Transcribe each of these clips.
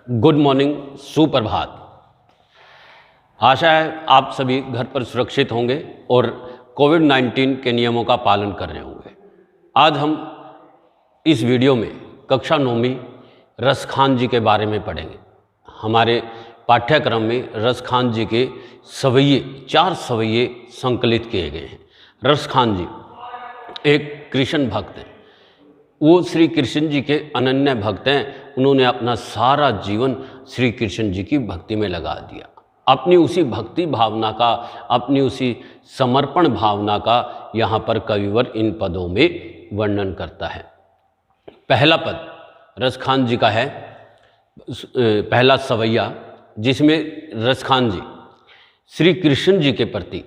Good morning, सुप्रभात। आशा है आप सभी घर पर सुरक्षित होंगे और कोविड-19 के नियमों का पालन कर रहे होंगे। आज हम इस वीडियो में कक्षा 9वीं रसखान जी के बारे में पढ़ेंगे। हमारे पाठ्यक्रम में रसखान जी के चार सवैये संकलित किए गए हैं। रसखान जी एक कृष्ण भक्त हैं। वो श्री कृष्ण जी के अनन्य भक्त हैं। उन्होंने अपना सारा जीवन श्री कृष्ण जी की भक्ति में लगा दिया। अपनी उसी भक्ति भावना का, अपनी उसी समर्पण भावना का यहाँ पर कविवर इन पदों में वर्णन करता है। पहला पद रसखान जी का है, पहला सवैया, जिसमें रसखान जी श्री कृष्ण जी के प्रति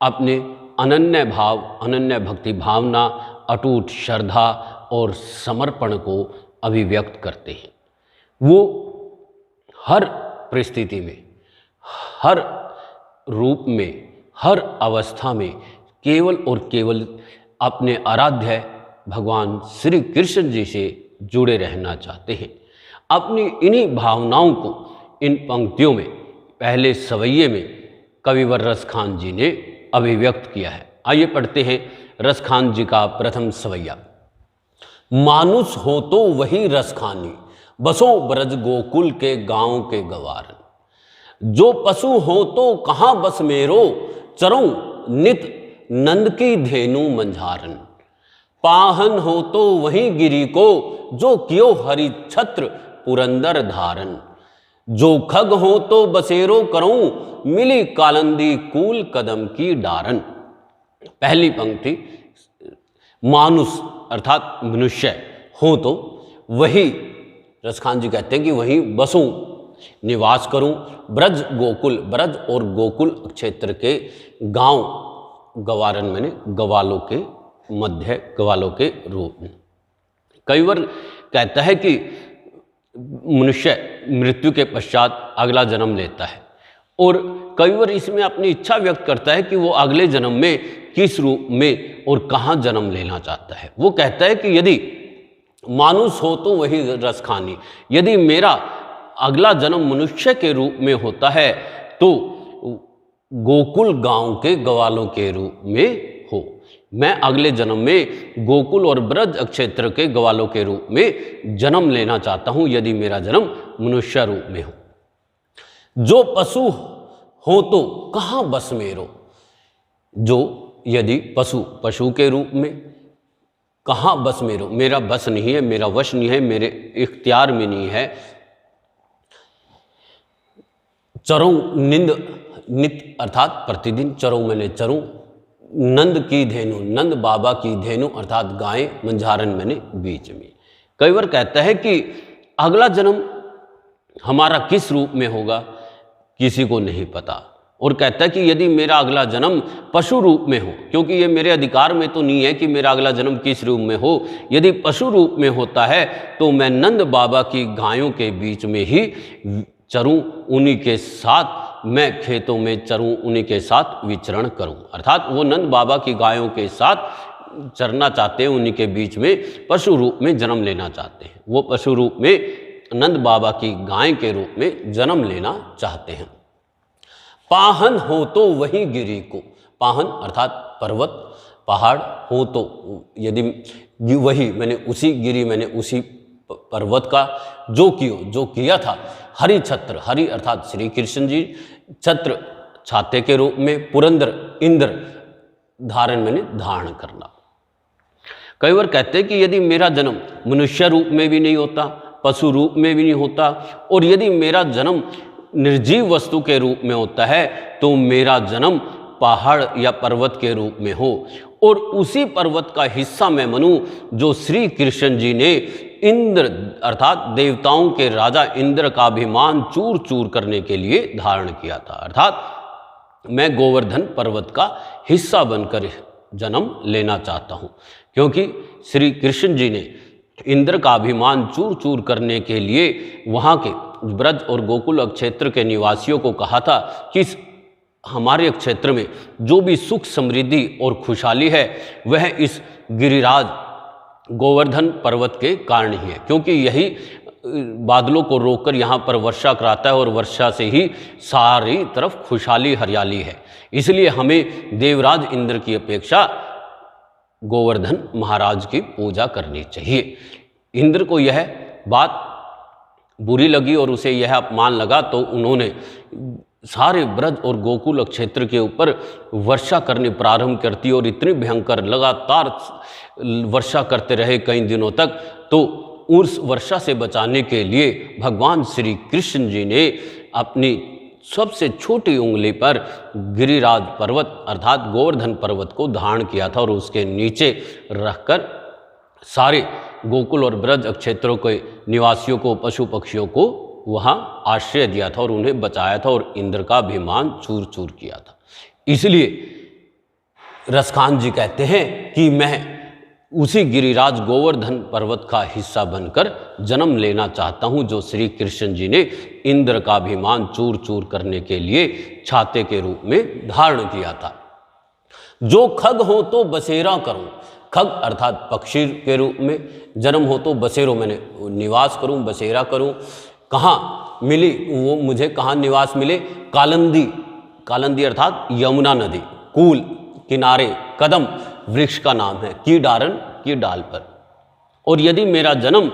अपने अनन्य भाव, अनन्य भक्ति भावना, अटूट श्रद्धा और समर्पण को अभिव्यक्त करते हैं। वो हर परिस्थिति में, हर रूप में, हर अवस्था में केवल और केवल अपने आराध्य भगवान श्री कृष्ण जी से जुड़े रहना चाहते हैं। अपनी इन्हीं भावनाओं को इन पंक्तियों में, पहले सवैये में कविवर रसखान जी ने अभिव्यक्त किया है। आइए पढ़ते हैं रसखान जी का प्रथम सवैया। मानुष हो तो वही रसखानी, बसो ब्रज गोकुल के गांव के गवारन। जो पशु हो तो कहाँ बस मेरो, चरों नित नंद की धेनु मंझारन। पाहन हो तो वही गिरी को, जो कियो हरि छत्र पुरंदर धारन। जो खग हो तो बसेरो करूं, मिली कालंदी कूल कदम की डारन। पहली पंक्ति, मानुष अर्थात मनुष्य हो तो वही, रसखान जी कहते हैं कि वहीं बसूं, निवास करूं। ब्रज गोकुल, ब्रज और गोकुल क्षेत्र के गांव, गवारन मैंने गवालों के मध्य, गवालों के रूप में। कविवर कहता है कि मनुष्य मृत्यु के पश्चात अगला जन्म लेता है और कविवर इसमें अपनी इच्छा व्यक्त करता है कि वो अगले जन्म में किस रूप में और कहाँ जन्म लेना चाहता है। वो कहता है कि यदि मानुष हो तो वही रसखानी, यदि मेरा अगला जन्म मनुष्य के रूप में होता है तो गोकुल गांव के गवालों के रूप में हो। मैं अगले जन्म में गोकुल और ब्रज क्षेत्र के गवालों के रूप में जन्म लेना चाहता हूं, यदि मेरा जन्म मनुष्य रूप में हो। जो पशु हो तो कहाँ बस मेरो, जो यदि पशु के रूप में, कहाँ बस मेरो, मेरा बस नहीं है, मेरा वश नहीं है, मेरे इख्तियार में नहीं है। चरों नित अर्थात प्रतिदिन, चरों मैंने चरूं, नंद की धेनु, नंद बाबा की धेनु अर्थात गाय, मंझारन मैंने बीच में। कविवर कहता है कि अगला जन्म हमारा किस रूप में होगा किसी को नहीं पता, और कहता है कि यदि मेरा अगला जन्म पशु रूप में हो, क्योंकि ये मेरे अधिकार में तो नहीं है कि मेरा अगला जन्म किस रूप में हो, यदि पशु रूप में होता है तो मैं नंद बाबा की गायों के बीच में ही चरूं, उन्हीं के साथ मैं खेतों में चरूं, उन्हीं के साथ विचरण करूं। अर्थात वो नंद बाबा की गायों के साथ चरना चाहते हैं, उन्हीं के बीच में पशु रूप में जन्म लेना चाहते हैं। वो पशु रूप में नंद बाबा की गाय के रूप में जन्म लेना चाहते हैं। पाहन हो तो वही गिरी को, पाहन अर्थात पर्वत, पहाड़ हो तो यदि वही, मैंने उसी गिरी, मैंने उसी पर्वत का जो किया था हरि छत्र, हरि अर्थात श्री कृष्ण जी, छत्र छाते के रूप में, पुरंदर इंद्र, धारण मैंने धारण करना। कई बार कहते हैं कि यदि मेरा जन्म मनुष्य रूप में भी नहीं होता, पशु रूप में भी नहीं होता, और यदि मेरा जन्म निर्जीव वस्तु के रूप में होता है तो मेरा जन्म पहाड़ या पर्वत के रूप में हो, और उसी पर्वत का हिस्सा मैं बनूं जो श्री कृष्ण जी ने इंद्र अर्थात देवताओं के राजा इंद्र का अभिमान चूर चूर करने के लिए धारण किया था। अर्थात मैं गोवर्धन पर्वत का हिस्सा बनकर जन्म लेना चाहता हूं, क्योंकि श्री कृष्ण जी ने इंद्र का अभिमान चूर चूर करने के लिए वहाँ के ब्रज और गोकुल क्षेत्र के निवासियों को कहा था कि हमारे क्षेत्र में जो भी सुख समृद्धि और खुशहाली है वह इस गिरिराज गोवर्धन पर्वत के कारण ही है, क्योंकि यही बादलों को रोककर यहाँ पर वर्षा कराता है और वर्षा से ही सारी तरफ खुशहाली हरियाली है। इसलिए हमें देवराज इंद्र की अपेक्षा गोवर्धन महाराज की पूजा करनी चाहिए। इंद्र को यह बात बुरी लगी और उसे यह अपमान लगा, तो उन्होंने सारे ब्रज और गोकुल क्षेत्र के ऊपर वर्षा करनी प्रारंभ करती और इतनी भयंकर लगातार वर्षा करते रहे कई दिनों तक। तो उस वर्षा से बचाने के लिए भगवान श्री कृष्ण जी ने अपनी सबसे छोटी उंगली पर गिरिराज पर्वत अर्थात गोवर्धन पर्वत को धारण किया था और उसके नीचे रखकर सारे गोकुल और ब्रज क्षेत्रों के निवासियों को, पशु पक्षियों को वहाँ आश्रय दिया था और उन्हें बचाया था और इंद्र का अभिमान चूर चूर किया था। इसलिए रसखान जी कहते हैं कि मैं उसी गिरिराज गोवर्धन पर्वत का हिस्सा बनकर जन्म लेना चाहता हूँ, जो श्री कृष्ण जी ने इंद्र का अभिमान चूर चूर करने के लिए छाते के रूप में धारण किया था। जो खग हो तो बसेरा करूं, खग अर्थात पक्षी के रूप में जन्म हो तो बसेरो मैंने निवास करूं, बसेरा करूं। कहाँ मिली वो मुझे, कहाँ निवास मिले? कालंदी, कालंदी अर्थात यमुना नदी, कूल किनारे, कदम वृक्ष का नाम है, की डारन की डाल पर। और यदि मेरा जन्म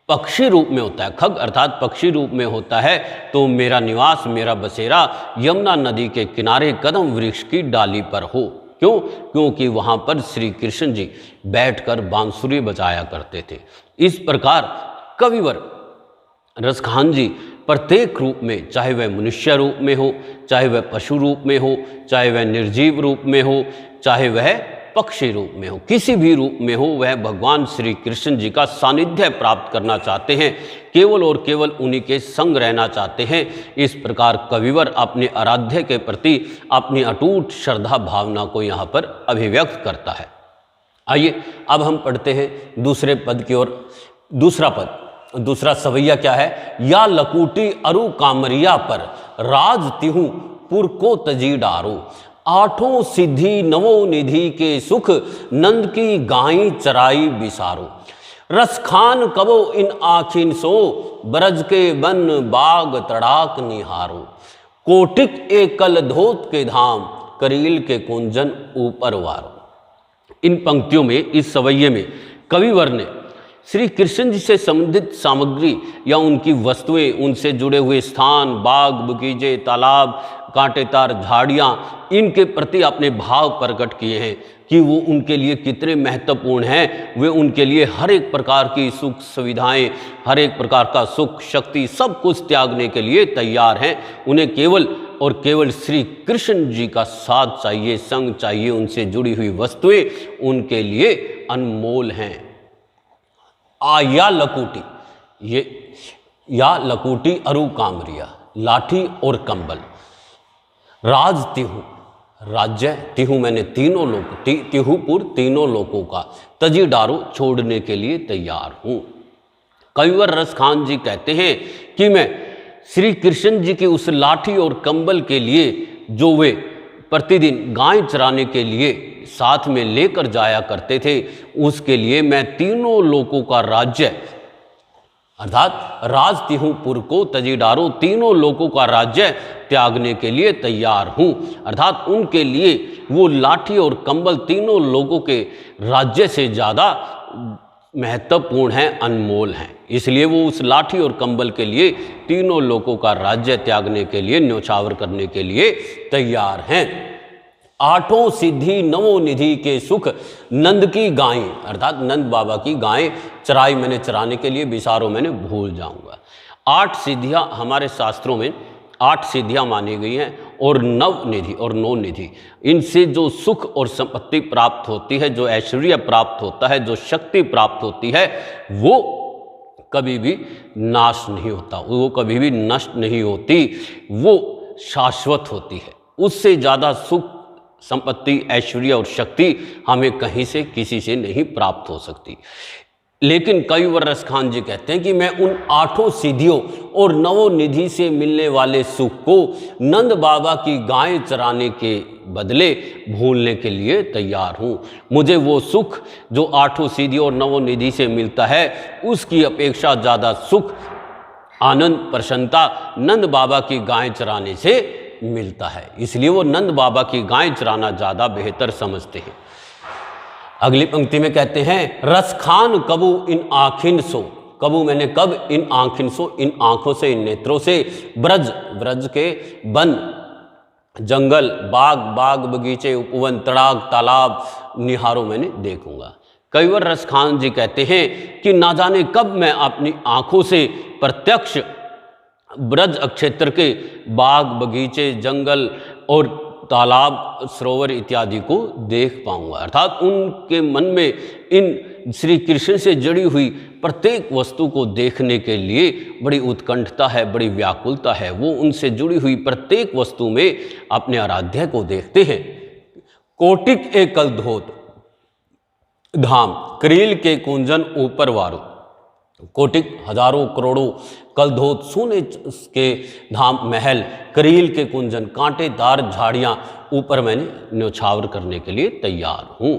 पक्षी रूप में होता है, खग अर्थात पक्षी रूप में होता है, तो मेरा निवास, मेरा बसेरा यमुना नदी के किनारे कदम वृक्ष की डाली पर हो। क्यों? क्योंकि वहाँ पर श्री कृष्ण जी बैठकर बांसुरी बजाया करते थे। इस प्रकार कविवर रसखान जी प्रत्येक रूप में, चाहे वह मनुष्य रूप में हो, चाहे वह पशु रूप में हो, चाहे वह निर्जीव रूप में हो, चाहे वह पक्षी रूप में हो, किसी भी रूप में हो, वह भगवान श्री कृष्ण जी का सानिध्य प्राप्त करना चाहते हैं, केवल और केवल उन्हीं के संग रहना चाहते हैं। इस प्रकार कविवर अपने आराध्य के प्रति अपनी अटूट श्रद्धा भावना को यहाँ पर अभिव्यक्त करता है। आइए अब हम पढ़ते हैं दूसरे पद की ओर। दूसरा पद, दूसरा सवैया क्या है? या लकूटी अरु कामरिया पर राज तिहु पुर को तजी डारो, आठों सिद्धि नवों निधि के सुख नंद की गाई चराई बिसारो, रसखान कबो इन आखिन सो ब्रज के बन बाग तड़ाक निहारो, कोटिक एकल धोत के धाम करील के कुंजन ऊपर वारो। इन पंक्तियों में, इस सवैये में कविवर ने श्री कृष्ण जी से संबंधित सामग्री या उनकी वस्तुएं, उनसे जुड़े हुए स्थान, बाग बगीचे, तालाब, कांटेदार झाड़ियाँ, इनके प्रति अपने भाव प्रकट किए हैं कि वो उनके लिए कितने महत्वपूर्ण हैं। वे उनके लिए हर एक प्रकार की सुख सुविधाएं, हर एक प्रकार का सुख शक्ति सब कुछ त्यागने के लिए तैयार हैं। उन्हें केवल और केवल श्री कृष्ण जी का साथ चाहिए, संग चाहिए, उनसे जुड़ी हुई वस्तुएं उनके लिए अनमोल हैं। या लकूटी, ये या लकूटी अरु कामरिया, लाठी और कंबल, राज तिहु, राज्य तिहु मैंने तीनों लोग, तिहुपुर तीनों लोगों का, तजी डारो छोड़ने के लिए तैयार हूं। कविवर रसखान जी कहते हैं कि मैं श्री कृष्ण जी की उस लाठी और कंबल के लिए जो वे प्रतिदिन गाय चराने के लिए साथ में लेकर जाया करते थे, उसके लिए मैं तीनों लोगों का राज्य अर्थात राज तिहुपुर को तजी डारो, तीनों लोगों का राज्य त्यागने के लिए तैयार हूं। अर्थात उनके लिए वो लाठी और कंबल तीनों लोगों के राज्य से ज़्यादा महत्वपूर्ण हैं, अनमोल हैं। इसलिए वो उस लाठी और कंबल के लिए तीनों लोगों का राज्य त्यागने के लिए, न्योछावर करने के लिए तैयार हैं। आठों सिद्धि नवों निधि के सुख नंद की गायें अर्थात नंद बाबा की गायें चराई मैंने चराने के लिए, बिसारो मैंने भूल जाऊंगा। 8 सिद्धियां हमारे शास्त्रों में 8 सिद्धियां मानी गई हैं और 9 निधि और 9 निधि, इनसे जो सुख और संपत्ति प्राप्त होती है, जो ऐश्वर्य प्राप्त होता है, जो शक्ति प्राप्त होती है, वो कभी भी नाश नहीं होता, वो कभी भी नष्ट नहीं होती, वो शाश्वत होती है। उससे ज़्यादा सुख, संपत्ति, ऐश्वर्य और शक्ति हमें कहीं से किसी से नहीं प्राप्त हो सकती। लेकिन कविवर रसखान जी कहते हैं कि मैं उन 8 सिद्धियों और 9 निधि से मिलने वाले सुख को नंद बाबा की गायें चराने के बदले भूलने के लिए तैयार हूँ। मुझे वो सुख जो आठों सीधी और नवों निधि से मिलता है उसकी अपेक्षा ज़्यादा सुख, आनंद, प्रसन्नता नंद बाबा की गाय चराने से मिलता है। इसलिए वो नंद बाबा की गाय चराना ज़्यादा बेहतर समझते हैं। अगली पंक्ति में कहते हैं, रस खान कबू इन आँखिन सो, कबू मैंने कब, इन आँखिन सो, इन आँखों से, इन नेत्रों से, ब्रज, ब्रज के वन, जंगल, बाग, बाग बगीचे, उपवन, तड़ाग, तालाब निहारों मैंने देखूंगा। कई बार रस खान जी कहते हैं कि ना जाने कब मैं अपनी आँखों से प्रत्यक्ष ब्रज क्षेत्र के बाग, बगीचे, जंगल और तालाब, सरोवर इत्यादि को देख पाऊंगा। अर्थात उनके मन में इन श्री कृष्ण से जुड़ी हुई प्रत्येक वस्तु को देखने के लिए बड़ी उत्कंठता है, बड़ी व्याकुलता है। वो उनसे जुड़ी हुई प्रत्येक वस्तु में अपने आराध्य को देखते हैं। कोटिक ए कलधोत धाम, करील के कुंजन ऊपर वारो, कोटिक हजारों करोड़ों, कलधोत सोने के धाम, महल, करील के कुंजन, कांटेदार झाड़ियाँ ऊपर मैंने न्यौछावर करने के लिए तैयार हूँ।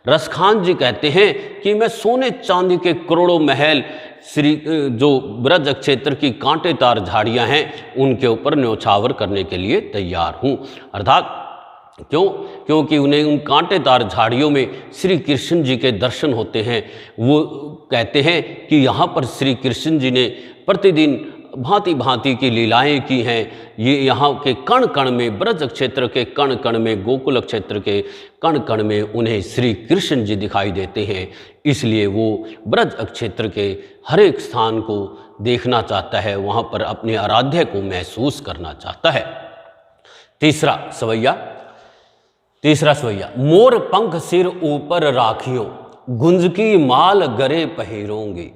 रसखान जी कहते हैं कि मैं सोने चांदी के करोड़ों महल, श्री जो ब्रज क्षेत्र की कांटेदार झाड़ियाँ हैं उनके ऊपर न्यौछावर करने के लिए तैयार हूँ। अर्थात क्यों? क्योंकि उन्हें उन कांटेदार झाड़ियों में श्री कृष्ण जी के दर्शन होते हैं। वो कहते हैं कि यहाँ पर श्री कृष्ण जी ने प्रतिदिन भांति भांति की लीलाएं की हैं। ये यहाँ के कण कण में, ब्रज क्षेत्र के कण कण में, गोकुल क्षेत्र के कण कण में उन्हें श्री कृष्ण जी दिखाई देते हैं। इसलिए वो ब्रज क्षेत्र के हर एक स्थान को देखना चाहता है, वहाँ पर अपने आराध्य को महसूस करना चाहता है। तीसरा सवैया, मोर पंख सिर ऊपर राखियों, गुंज की माल गरे पहिरोंगे,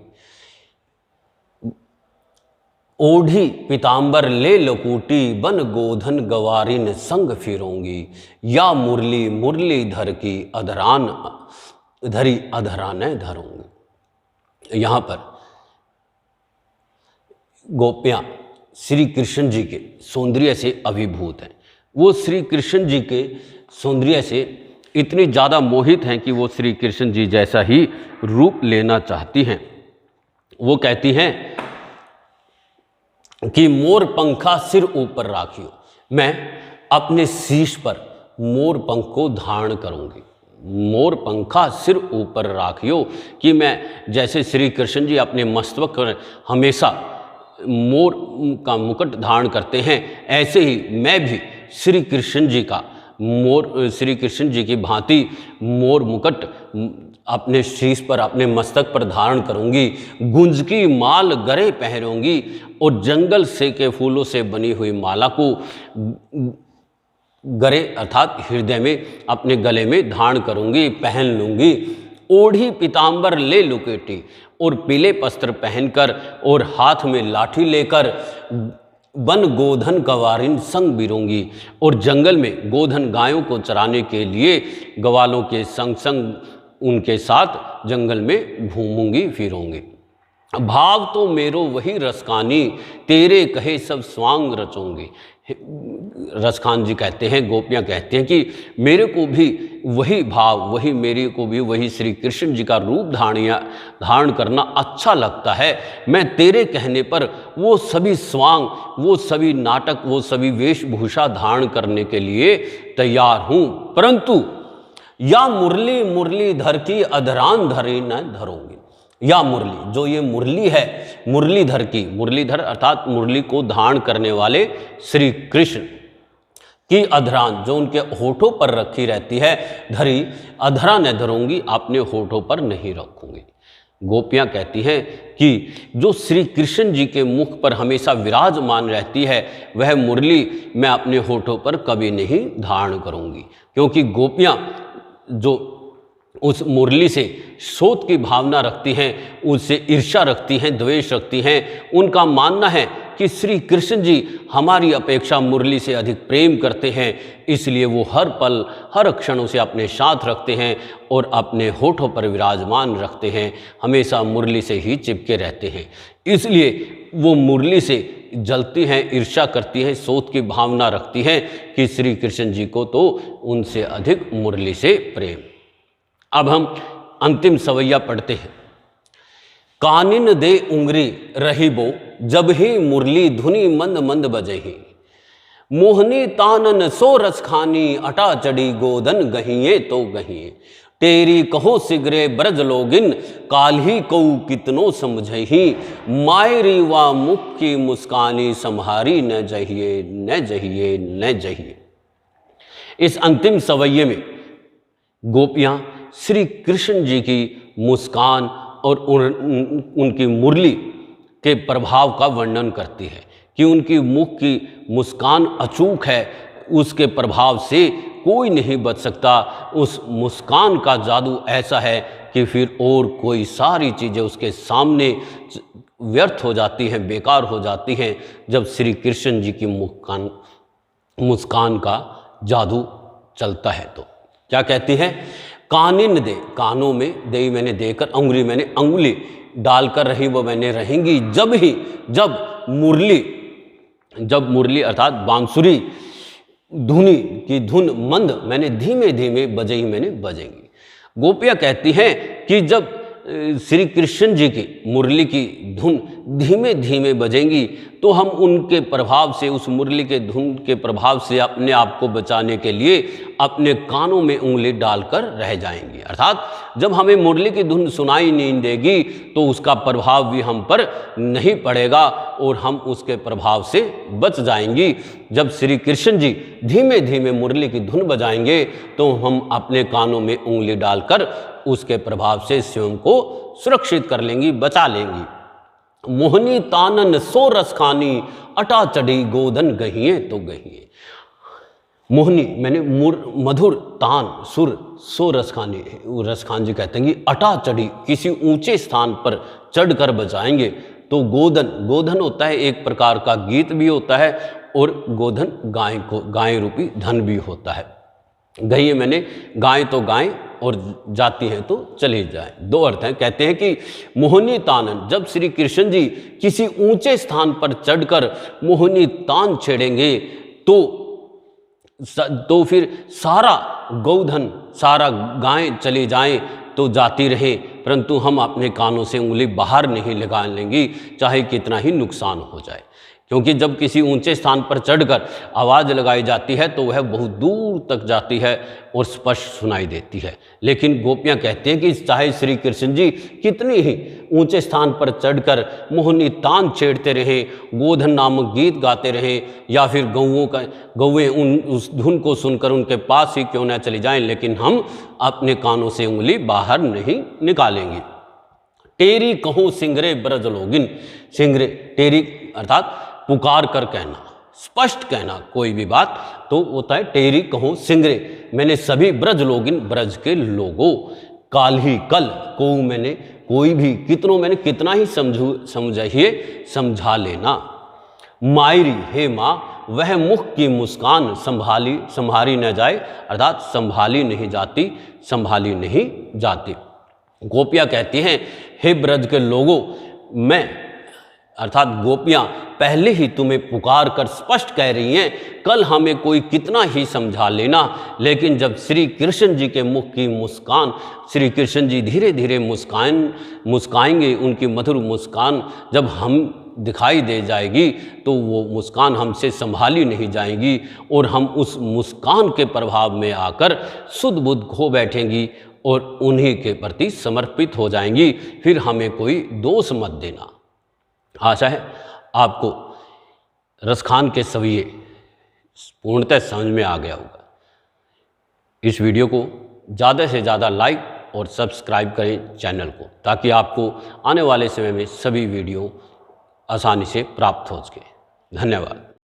ओढ़ी पीताम्बर ले लकूटी, बन गोधन गवारिन संग फिरोंगी, या मुरली मुरली धर की अधरान धरी अधरान धरोंगी। यहाँ पर गोपियाँ श्री कृष्ण जी के सौंदर्य से अभिभूत हैं। वो श्री कृष्ण जी के सौंदर्य से इतनी ज़्यादा मोहित हैं कि वो श्री कृष्ण जी जैसा ही रूप लेना चाहती हैं। वो कहती हैं कि मोर पंखा सिर ऊपर राखियो, मैं अपने शीश पर मोर पंख को धारण करूंगी। मोर पंखा सिर ऊपर राखियो, कि मैं जैसे श्री कृष्ण जी अपने मस्तक पर हमेशा मोर का मुकुट धारण करते हैं, ऐसे ही मैं भी श्री कृष्ण जी का श्री कृष्ण जी की भांति मोर मुकुट अपने शीश पर, अपने मस्तक पर धारण करूंगी। गुंज की माल गरे पहनूंगी, और जंगल से के फूलों से बनी हुई माला को गरे अर्थात हृदय में, अपने गले में धारण करूंगी, पहन लूंगी। ओढ़ी पीताम्बर ले लुकेटी, और पीले वस्त्र पहनकर और हाथ में लाठी लेकर वन गोधन गवारिन संग बिरूंगी, और जंगल में गोधन गायों को चराने के लिए ग्वालों के संग संग उनके साथ जंगल में घूमूंगी फिरूंगी। भाव तो मेरो वही रसकानी, तेरे कहे सब स्वांग रचोंगी। रसखान जी कहते हैं, गोपियाँ कहते हैं कि मेरे को भी वही भाव, मेरे को भी वही श्री कृष्ण जी का रूप धारण करना अच्छा लगता है। मैं तेरे कहने पर वो सभी स्वांग, वो सभी नाटक, वो सभी वेशभूषा धारण करने के लिए तैयार हूँ। परंतु या मुरली मुरली धर की अधरान धरी न धरोंगी, या मुरली, जो ये मुरली है, मुरलीधर की, मुरलीधर अर्थात मुरली को धारण करने वाले श्री कृष्ण की अधरान, जो उनके होठों पर रखी रहती है, धरी अधरा न धरूंगी, अपने होठों पर नहीं रखूंगी। गोपियाँ कहती हैं कि जो श्री कृष्ण जी के मुख पर हमेशा विराजमान रहती है, वह मुरली मैं अपने होठों पर कभी नहीं धारण करूंगी, क्योंकि गोपियाँ जो उस मुरली से शोध की भावना रखती हैं, उससे ईर्ष्या रखती हैं, द्वेष रखती हैं। उनका मानना है कि श्री कृष्ण जी हमारी अपेक्षा मुरली से अधिक प्रेम करते हैं, इसलिए वो हर पल हर क्षण उसे अपने साथ रखते हैं और अपने होठों पर विराजमान रखते हैं, हमेशा मुरली से ही चिपके रहते हैं। इसलिए वो मुरली से जलती हैं, ईर्ष्या करती हैं, शोध की भावना रखती हैं कि श्री कृष्ण जी को तो उनसे अधिक मुरली से प्रेम। अब हम अंतिम सवैया पढ़ते हैं। कानिन दे उंगरी रही बो, जब ही मुरली धुनी मंद मंद बजही। मोहनी तानन सो रस खानी, अटा चढ़ी गोदन गहिए तो गहिए। तेरी कहो सिगरे ब्रज लोगिन, काल्ही कऊ कितनो समझही। मायरी वा मुख की मुस्कानी, संहारी न जहिए न जहिए न जहिए। इस अंतिम सवैये में गोपियां श्री कृष्ण जी की मुस्कान और उनकी मुरली के प्रभाव का वर्णन करती है कि उनकी मुख की मुस्कान अचूक है, उसके प्रभाव से कोई नहीं बच सकता। उस मुस्कान का जादू ऐसा है कि फिर और कोई सारी चीज़ें उसके सामने व्यर्थ हो जाती हैं, बेकार हो जाती हैं, जब श्री कृष्ण जी की मुस्कान का जादू चलता है। तो क्या कहती है? कानिन दे, कानों में दे मैंने देकर, अंगुली मैंने अंगुली डालकर रही वो मैंने रहेंगी, जब मुरली अर्थात बांसुरी धुनी की धुन मंद मैंने धीमे धीमे बजे ही मैंने बजेंगी। गोपियाँ कहती हैं कि जब श्री कृष्ण जी की मुरली की धुन धीमे धीमे बजेंगी तो हम उनके प्रभाव से, उस मुरली के धुन के प्रभाव से अपने आप को बचाने के लिए अपने कानों में उंगली डालकर रह जाएंगी। अर्थात जब हमें मुरली की धुन सुनाई नहीं देगी तो उसका प्रभाव भी हम पर नहीं पड़ेगा और हम उसके प्रभाव से बच जाएंगी। जब श्री कृष्ण जी धीमे धीमे मुरली की धुन बजाएंगे तो हम अपने कानों में उंगली डालकर उसके प्रभाव से स्वयं को सुरक्षित कर लेंगी, बचा लेंगी। मोहनी तानन सो रस खानी, अटा चढ़ी गोदन गहिए तो गहिए। मोहनी मैंने मधुर तान सुर सो रस खानी, रस खान जी कहते हैं कि अटा चढ़ी, किसी ऊंचे स्थान पर चढ़कर बजाएंगे तो गोदन, गोधन होता है एक प्रकार का गीत भी होता है और गोधन गाय रूपी धन भी होता है। गहिए मैंने गाय तो गाय और जाती हैं तो चली जाए, दो अर्थ हैं। कहते हैं कि मोहनी तानन, जब श्री कृष्ण जी किसी ऊंचे स्थान पर चढ़कर मोहनी तान छेड़ेंगे तो फिर सारा गौधन, सारा गाय चली जाएं तो जाती रहे, परंतु हम अपने कानों से उंगली बाहर नहीं लगा लेंगी, चाहे कितना ही नुकसान हो जाए। क्योंकि जब किसी ऊंचे स्थान पर चढ़कर आवाज़ लगाई जाती है तो वह बहुत दूर तक जाती है और स्पष्ट सुनाई देती है। लेकिन गोपियाँ कहती हैं कि चाहे श्री कृष्ण जी कितनी ही ऊंचे स्थान पर चढ़कर मोहनी तान छेड़ते रहें, गोधन नामक गीत गाते रहें, या फिर गौएं उस धुन को सुनकर उनके पास ही क्यों न चली जाएं, लेकिन हम अपने कानों से उंगली बाहर नहीं निकालेंगे। टेरी कहो सिंगरे ब्रज लोगिन, सिंगरे टेरी अर्थात पुकार कर कहना, स्पष्ट कहना कोई भी बात तो होता है टेरी कहो सिंगरे, मैंने सभी ब्रज लोगिन, ब्रज के लोगों, काल ही कल को मैंने कोई भी, कितनों मैंने कितना ही समझाइए समझा लेना। मायरी हे माँ, वह मुख की मुस्कान संभाली न जाए, अर्थात संभाली नहीं जाती, संभाली नहीं जाती। गोपियाँ कहती हैं हे ब्रज के लोगों, मैं अर्थात गोपियाँ पहले ही तुम्हें पुकार कर स्पष्ट कह रही हैं, कल हमें कोई कितना ही समझा लेना, लेकिन जब श्री कृष्ण जी के मुख की मुस्कान, श्री कृष्ण जी धीरे धीरे मुस्काएंगे, उनकी मधुर मुस्कान जब हम दिखाई दे जाएगी तो वो मुस्कान हमसे संभाली नहीं जाएगी और हम उस मुस्कान के प्रभाव में आकर शुद्ध बुद्ध खो बैठेंगी और उन्हीं के प्रति समर्पित हो जाएंगी। फिर हमें कोई दोष मत देना। आशा है आपको रसखान के सविये पूर्णतः समझ में आ गया होगा। इस वीडियो को ज़्यादा से ज़्यादा लाइक और सब्सक्राइब करें चैनल को, ताकि आपको आने वाले समय में सभी वीडियो आसानी से प्राप्त हो सके। धन्यवाद।